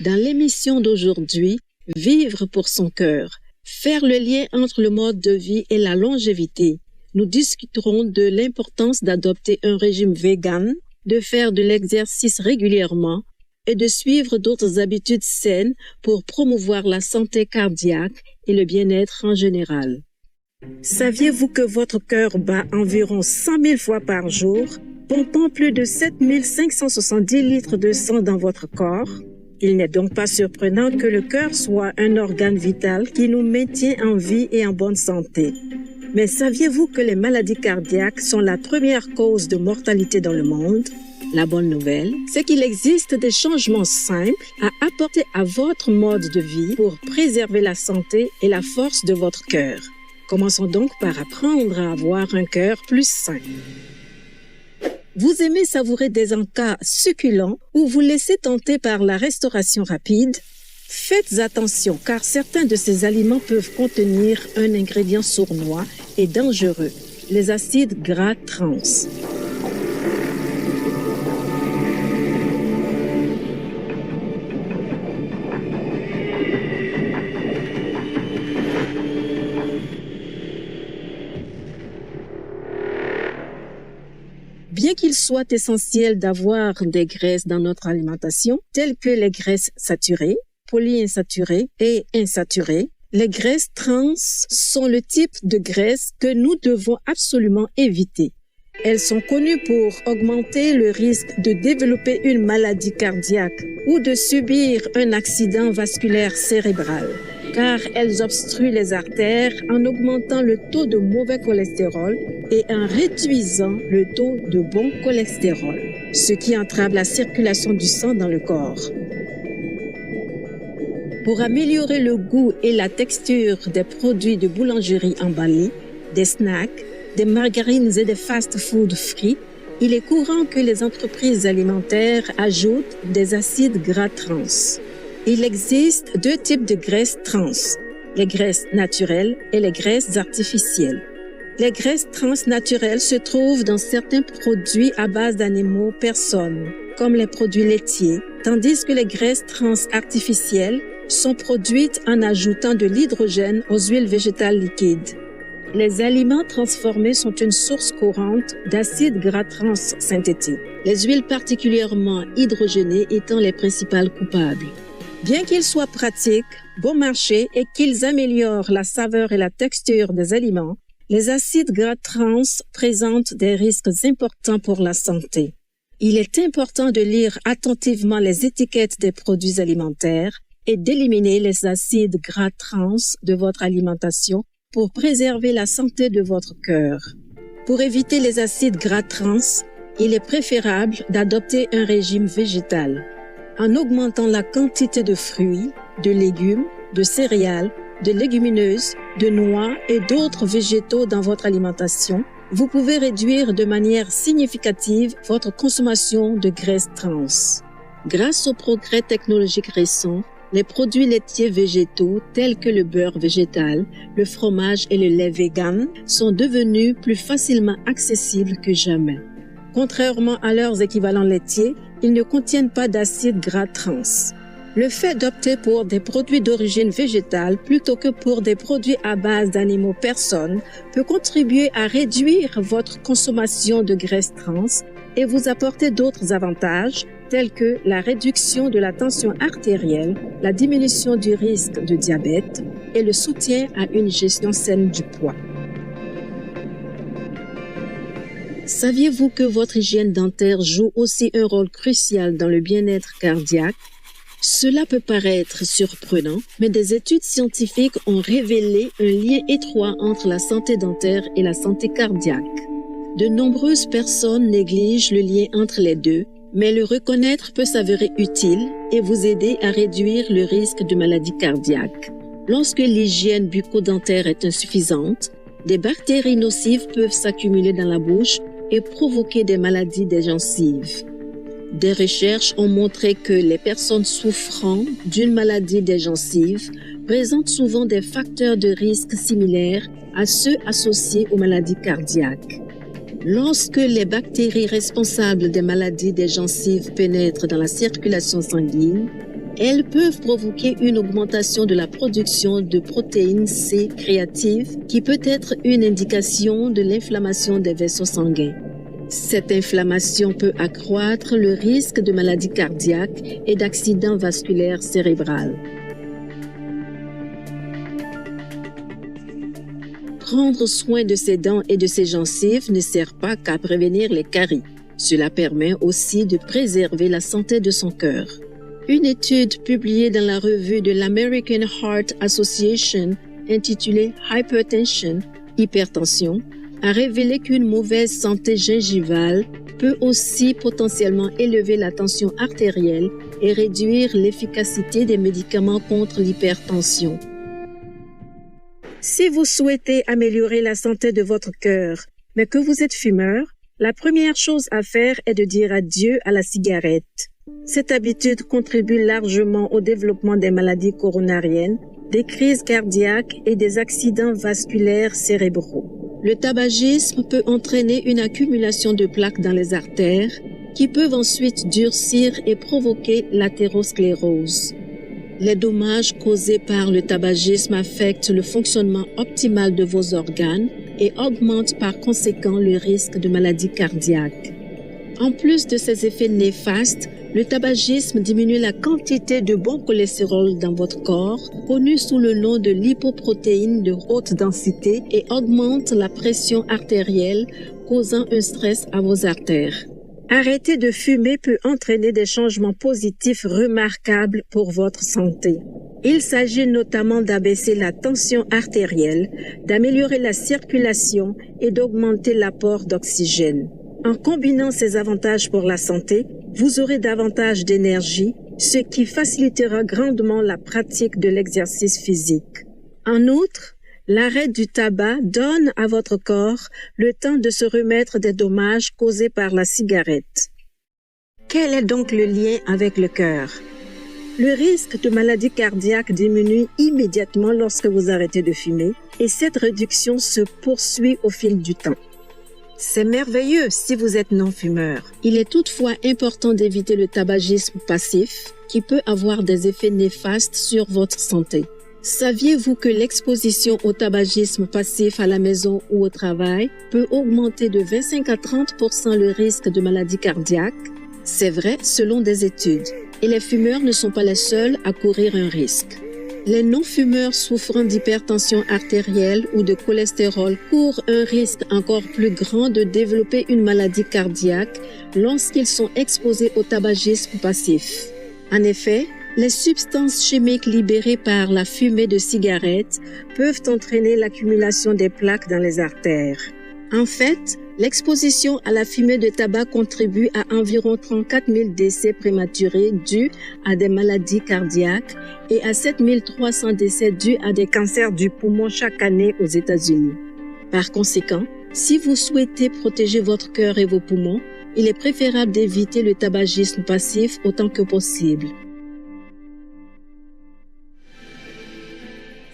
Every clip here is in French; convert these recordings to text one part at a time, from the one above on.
Dans l'émission d'aujourd'hui, Vivre pour son cœur, faire le lien entre le mode de vie et la longévité, nous discuterons de l'importance d'adopter un régime vegan, de faire de l'exercice régulièrement et de suivre d'autres habitudes saines pour promouvoir la santé cardiaque et le bien-être en général. Saviez-vous que votre cœur bat environ 100 000 fois par jour, pompant plus de 7 570 litres de sang dans votre corps? Il n'est donc pas surprenant que le cœur soit un organe vital qui nous maintient en vie et en bonne santé. Mais saviez-vous que les maladies cardiaques sont la première cause de mortalité dans le monde? La bonne nouvelle, c'est qu'il existe des changements simples à apporter à votre mode de vie pour préserver la santé et la force de votre cœur. Commençons donc par apprendre à avoir un cœur plus sain. Vous aimez savourer des encas succulents ou vous laissez tenter par la restauration rapide? Faites attention car certains de ces aliments peuvent contenir un ingrédient sournois et dangereux, les acides gras trans. Bien qu'il soit essentiel d'avoir des graisses dans notre alimentation, telles que les graisses saturées, polyinsaturées et insaturées, les graisses trans sont le type de graisse que nous devons absolument éviter. Elles sont connues pour augmenter le risque de développer une maladie cardiaque ou de subir un accident vasculaire cérébral, car elles obstruent les artères en augmentant le taux de mauvais cholestérol et en réduisant le taux de bon cholestérol, ce qui entrave la circulation du sang dans le corps. Pour améliorer le goût et la texture des produits de boulangerie emballés, des snacks, des margarines et des fast-food frits, il est courant que les entreprises alimentaires ajoutent des acides gras trans. Il existe deux types de graisses trans, les graisses naturelles et les graisses artificielles. Les graisses trans naturelles se trouvent dans certains produits à base d'animaux personnes, comme les produits laitiers, tandis que les graisses trans artificielles sont produites en ajoutant de l'hydrogène aux huiles végétales liquides. Les aliments transformés sont une source courante d'acides gras trans synthétiques, les huiles particulièrement hydrogénées étant les principales coupables. Bien qu'ils soient pratiques, bon marché et qu'ils améliorent la saveur et la texture des aliments, les acides gras trans présentent des risques importants pour la santé. Il est important de lire attentivement les étiquettes des produits alimentaires et d'éliminer les acides gras trans de votre alimentation pour préserver la santé de votre cœur. Pour éviter les acides gras trans, il est préférable d'adopter un régime végétal. En augmentant la quantité de fruits, de légumes, de céréales, de légumineuses, de noix et d'autres végétaux dans votre alimentation, vous pouvez réduire de manière significative votre consommation de graisses trans. Grâce aux progrès technologiques récents, les produits laitiers végétaux tels que le beurre végétal, le fromage et le lait vegan sont devenus plus facilement accessibles que jamais. Contrairement à leurs équivalents laitiers, ils ne contiennent pas d'acides gras trans. Le fait d'opter pour des produits d'origine végétale plutôt que pour des produits à base d'animaux personnes peut contribuer à réduire votre consommation de graisses trans et vous apporter d'autres avantages tels que la réduction de la tension artérielle, la diminution du risque de diabète et le soutien à une gestion saine du poids. Saviez-vous que votre hygiène dentaire joue aussi un rôle crucial dans le bien-être cardiaque? Cela peut paraître surprenant, mais des études scientifiques ont révélé un lien étroit entre la santé dentaire et la santé cardiaque. De nombreuses personnes négligent le lien entre les deux, mais le reconnaître peut s'avérer utile et vous aider à réduire le risque de maladies cardiaques. Lorsque l'hygiène bucco-dentaire est insuffisante, des bactéries nocives peuvent s'accumuler dans la bouche et provoquer des maladies des gencives. Des recherches ont montré que les personnes souffrant d'une maladie des gencives présentent souvent des facteurs de risque similaires à ceux associés aux maladies cardiaques. Lorsque les bactéries responsables des maladies des gencives pénètrent dans la circulation sanguine, Elles peuvent provoquer une augmentation de la production de protéines C créatives qui peut être une indication de l'inflammation des vaisseaux sanguins. Cette inflammation peut accroître le risque de maladies cardiaques et d'accidents vasculaires cérébraux. Prendre soin de ses dents et de ses gencives ne sert pas qu'à prévenir les caries. Cela permet aussi de préserver la santé de son cœur. Une étude publiée dans la revue de l'American Heart Association intitulée Hypertension, hypertension, a révélé qu'une mauvaise santé gingivale peut aussi potentiellement élever la tension artérielle et réduire l'efficacité des médicaments contre l'hypertension. Si vous souhaitez améliorer la santé de votre cœur, mais que vous êtes fumeur, la première chose à faire est de dire adieu à la cigarette. Cette habitude contribue largement au développement des maladies coronariennes, des crises cardiaques et des accidents vasculaires cérébraux. Le tabagisme peut entraîner une accumulation de plaques dans les artères qui peuvent ensuite durcir et provoquer l'athérosclérose. Les dommages causés par le tabagisme affectent le fonctionnement optimal de vos organes et augmentent par conséquent le risque de maladies cardiaques. En plus de ces effets néfastes, le tabagisme diminue la quantité de bon cholestérol dans votre corps, connu sous le nom de lipoprotéines de haute densité, et augmente la pression artérielle, causant un stress à vos artères. Arrêter de fumer peut entraîner des changements positifs remarquables pour votre santé. Il s'agit notamment d'abaisser la tension artérielle, d'améliorer la circulation et d'augmenter l'apport d'oxygène. En combinant ces avantages pour la santé, vous aurez davantage d'énergie, ce qui facilitera grandement la pratique de l'exercice physique. En outre, l'arrêt du tabac donne à votre corps le temps de se remettre des dommages causés par la cigarette. Quel est donc le lien avec le cœur? Le risque de maladie cardiaque diminue immédiatement lorsque vous arrêtez de fumer et cette réduction se poursuit au fil du temps. C'est merveilleux si vous êtes non-fumeur. Il est toutefois important d'éviter le tabagisme passif qui peut avoir des effets néfastes sur votre santé. Saviez-vous que l'exposition au tabagisme passif à la maison ou au travail peut augmenter de 25 à 30% le risque de maladie cardiaque? C'est vrai selon des études. Et les fumeurs ne sont pas les seuls à courir un risque. Les non-fumeurs souffrant d'hypertension artérielle ou de cholestérol courent un risque encore plus grand de développer une maladie cardiaque lorsqu'ils sont exposés au tabagisme passif. En effet, les substances chimiques libérées par la fumée de cigarettes peuvent entraîner l'accumulation des plaques dans les artères. En fait, l'exposition à la fumée de tabac contribue à environ 34 000 décès prématurés dus à des maladies cardiaques et à 7 300 décès dus à des cancers du poumon chaque année aux États-Unis. Par conséquent, si vous souhaitez protéger votre cœur et vos poumons, il est préférable d'éviter le tabagisme passif autant que possible.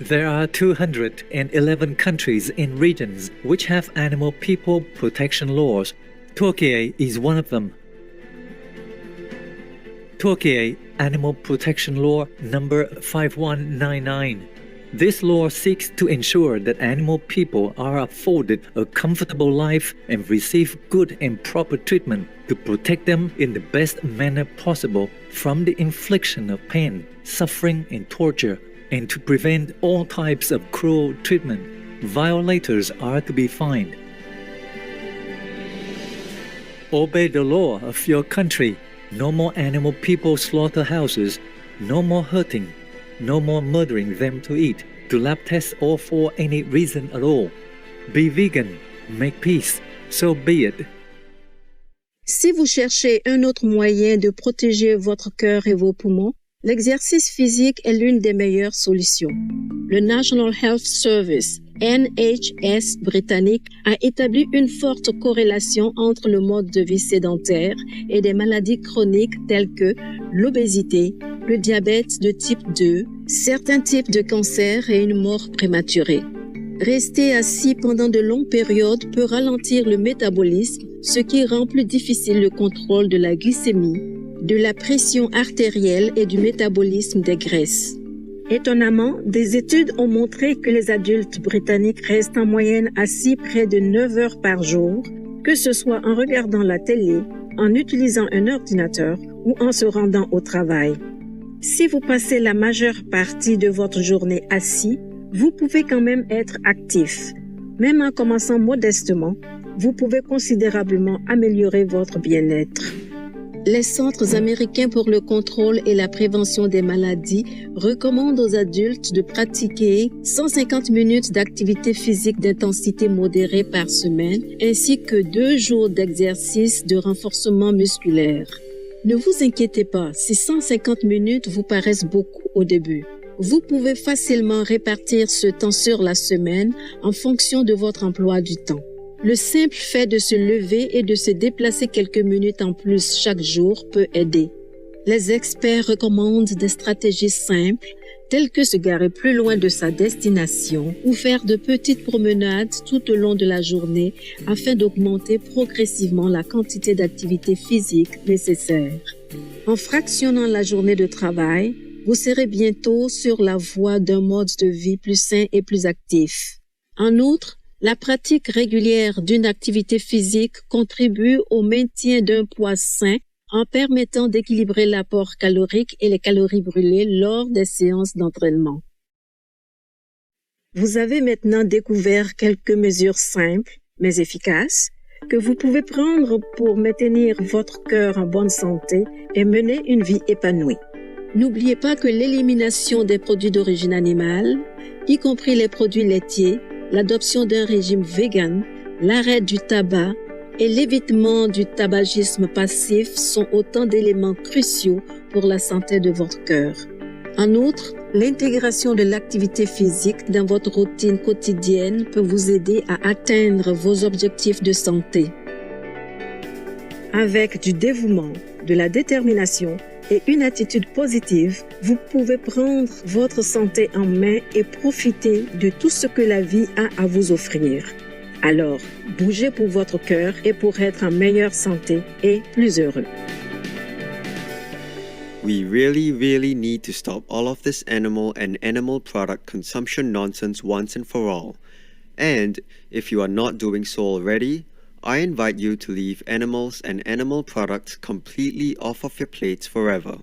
There are 211 countries and regions which have animal people protection laws. Turkey is one of them. Turkey Animal Protection Law number 5199. This law seeks to ensure that animal people are afforded a comfortable life and receive good and proper treatment to protect them in the best manner possible from the infliction of pain, suffering, and torture, and to prevent all types of cruel treatment. Violators are to be fined. Obey the law of your country. No more animal people slaughterhouses. No more hurting. No more murdering them to eat, to lab tests, or for any reason at all. Be vegan. Make peace. So be it. Si vous cherchez un autre moyen de protéger votre cœur et vos poumons, l'exercice physique est l'une des meilleures solutions. Le National Health Service, NHS britannique, a établi une forte corrélation entre le mode de vie sédentaire et des maladies chroniques telles que l'obésité, le diabète de type 2, certains types de cancers et une mort prématurée. Rester assis pendant de longues périodes peut ralentir le métabolisme, ce qui rend plus difficile le contrôle de la glycémie, de la pression artérielle et du métabolisme des graisses. Étonnamment, des études ont montré que les adultes britanniques restent en moyenne assis près de 9 heures par jour, que ce soit en regardant la télé, en utilisant un ordinateur ou en se rendant au travail. Si vous passez la majeure partie de votre journée assis, vous pouvez quand même être actif. Même en commençant modestement, vous pouvez considérablement améliorer votre bien-être. Les Centres américains pour le contrôle et la prévention des maladies recommandent aux adultes de pratiquer 150 minutes d'activité physique d'intensité modérée par semaine, ainsi que 2 jours d'exercice de renforcement musculaire. Ne vous inquiétez pas si 150 minutes vous paraissent beaucoup au début. Vous pouvez facilement répartir ce temps sur la semaine en fonction de votre emploi du temps. Le simple fait de se lever et de se déplacer quelques minutes en plus chaque jour peut aider. Les experts recommandent des stratégies simples, telles que se garer plus loin de sa destination ou faire de petites promenades tout au long de la journée afin d'augmenter progressivement la quantité d'activité physique nécessaire. En fractionnant la journée de travail, vous serez bientôt sur la voie d'un mode de vie plus sain et plus actif. En outre, la pratique régulière d'une activité physique contribue au maintien d'un poids sain en permettant d'équilibrer l'apport calorique et les calories brûlées lors des séances d'entraînement. Vous avez maintenant découvert quelques mesures simples, mais efficaces, que vous pouvez prendre pour maintenir votre cœur en bonne santé et mener une vie épanouie. N'oubliez pas que l'élimination des produits d'origine animale, y compris les produits laitiers, l'adoption d'un régime vegan, l'arrêt du tabac et l'évitement du tabagisme passif sont autant d'éléments cruciaux pour la santé de votre cœur. En outre, l'intégration de l'activité physique dans votre routine quotidienne peut vous aider à atteindre vos objectifs de santé. Avec du dévouement, de la détermination et une attitude positive, vous pouvez prendre votre santé en main et profiter de tout ce que la vie a à vous offrir. Alors, bougez pour votre cœur et pour être en meilleure santé et plus heureux. We really need to stop all of this animal and animal product consumption nonsense once and for all. And if you are not doing so already, I invite you to leave animals and animal products completely off of your plates forever,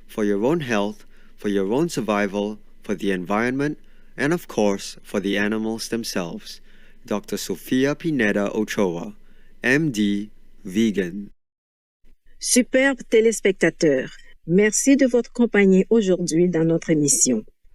for your own health, for your own survival, for the environment, and of course, for the animals themselves. Dr. Sophia Pineda Ochoa, MD, Vegan. Superbes téléspectateurs, merci de votre compagnie aujourd'hui dans notre émission.